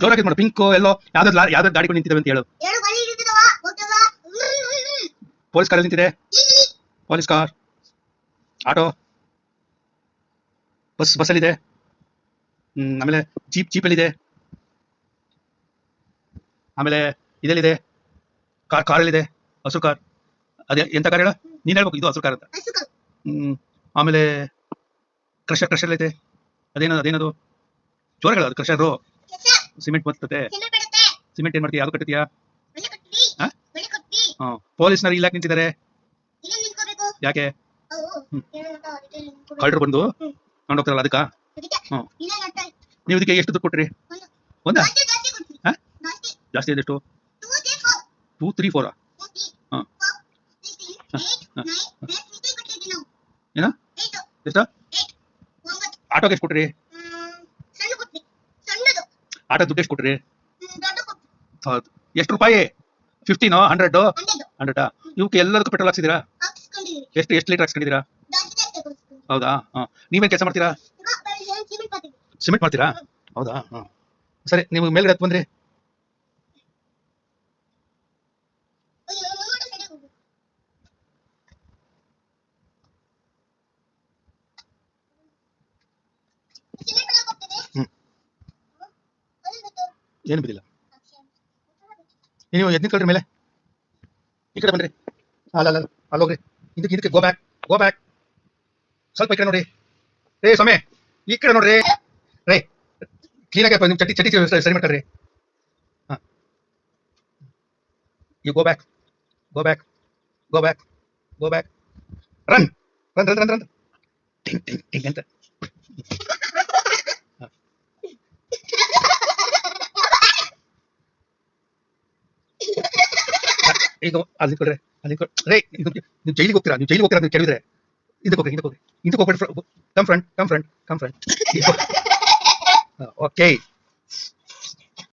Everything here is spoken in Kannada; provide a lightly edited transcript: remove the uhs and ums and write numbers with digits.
ಜೋರಾಗಿ ಮಾಡು. ಪಿಂಕ್ ಎಲ್ಲೋ ಯಾವ್ದಾದ್ರು ಗಾಡಿಗಳು ನಿಂತಿದ್ದಾವೆ ಅಂತ ಹೇಳು. ಪೊಲೀಸ್ ಕಾರ್ ನಿಂತಿದೆ, ಪೊಲೀಸ್ ಕಾರ್, ಆಟೋ, ಬಸ್ಸಲ್ಲಿದೆ. ಆಮೇಲೆ ಜೀಪಲ್ಲಿದೆ. ಆಮೇಲೆ ಇದೆಲ್ಲಿದೆ, ಕಾರಲ್ಲಿದೆ, ಹಸಿರು ಕಾರ್. ಅದೇ ಎಂತ ಕಾರ್ ಹೇಳ, ನೀನ್ ಹೇಳ್ಬೇಕು. ಇದು ಹಸಿರು ಕಾರ್ ಅಂತ. ಆಮೇಲೆ ಕ್ರಷರ್ ಐತೆ. ಅದೇನದು ಜೋರ ಹೇಳ. ಅದು ಕ್ರಷರು ಸಿಮೆಂಟ್ ಬರ್ತದೆ. ಸಿಮೆಂಟ್ ಏನ್ ಮಾಡ್ತೀಯ, ಯಾವ್ದು ಕಟ್ತೀಯಾ? ಪೊಲೀಸ್ನವ್ರು ಇಲ್ಲಾಕ್ ನಿಂತಿದ್ದಾರೆ? ಯಾಕೆ? ಕಳ್ಳರು ಬಂದು ತಗೊಂಡೋಗ್ತಾರಲ್ಲ ಅದಕ್ಕ. ನೀವು ಇದಕ್ಕೆ ಎಷ್ಟು ದುಡ್ಡು ಕೊಟ್ರಿ? ಒಂದಾ? ಜಾಸ್ತಿ ಅದೆಷ್ಟು? 2, 3, 4 ಏನ ಎಷ್ಟು? ಆಟೋಗೆ ಎಷ್ಟು ಕೊಟ್ರಿ? ಆಟೋ ದುಡ್ಡು ಎಷ್ಟು ಕೊಟ್ರಿ? ಹೌದು. ಎಷ್ಟು ರೂಪಾಯಿ? 15, 100? ಇವಕ್ಕೆ ಎಲ್ಲದಕ್ಕೂ ಪೆಟ್ರೋಲ್ ಹಾಕ್ಸಿದೀರಾ? ಎಷ್ಟು ಲೀಟರ್ ಹಾಕ್ಸ್ಕೊಂಡಿದ್ದೀರಾ? ಹೌದಾ? ನೀವೇನ್ ಕೆಲಸ ಮಾಡ್ತೀರಾ? ಸಿಮೆಂಟ್ ಮಾಡ್ತೀರಾ? ಹೌದಾ? ಸರಿ, ನೀವು ಮೇಲ್ಗಡೆ ಹತ್ತು ಬಂದ್ರಿ. ಏನು ಬಿದ್ದಿಲ್ಲ. ನೀವು ಎದ್ ನಿಂತ್ಕೊಳ್ರಿ ಮೇಲೆ. ಈ ಕಡೆ ಬನ್ರಿ. ಅಲ್ಲೋಗ್ರಿ. ಇದಕ್ಕೆ ಗೋ ಬ್ಯಾಕ್. ಸ್ವಲ್ಪ ಈ ಕಡೆ ನೋಡ್ರಿ. ರೇ ಸ್ವಾಮಿ, ಈ ಕಡೆ ನೋಡ್ರಿ. ರೇ ಕ್ಲೀನಾಗಿ ನಿಮ್ ಚಟಿ ಸರಿ ಮಾಡ್ಕೊಳ್ರಿ. You go back. ರನ್. ಟಿಂಗ್ ಅಂತ. ಈಗ ಅಲ್ಲಿ ಕೊಡ್ರಿ. ರೇ, ನೀವು ಜೈಲಿಗೆ ಹೋಗ್ತೀರಾ? ನೀವು ಕೇಳಿದ್ರೆ ಇದಕ್ಕೆ ಹೋಗ್ಬಿಟ್ಟು ಕಮ್ ಫ್ರಂಟ್. ಓಕೆ.